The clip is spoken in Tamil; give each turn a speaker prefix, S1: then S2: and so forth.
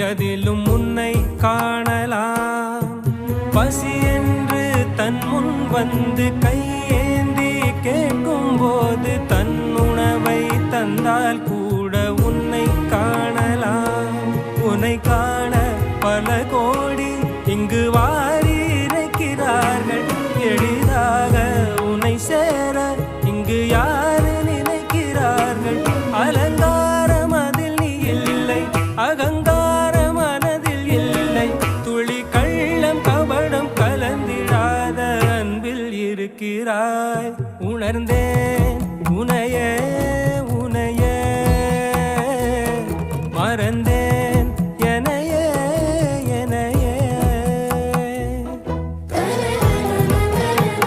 S1: எதிலும் உன்னை காணலாம். பசி என்று தன் முன் வந்து கையேந்தி கேட்கும் போது தன் உணவை தந்தால் கூட உன்னை காணலாம். உன்னை காண பல கோடி இங்கு வாரி இறைக்கிறார்கள். எளிதாக உன்னை சேர இங்கு யாரு நினைக்கிறார்கள். அலங்காரம் அதில் நீ இல்லை, அகங்கார மனதில் இல்லை. துளி கள்ளம் கபடம் கலந்திடாத அன்பில் இருக்கிறாய். உணர்ந்தேன் உனையே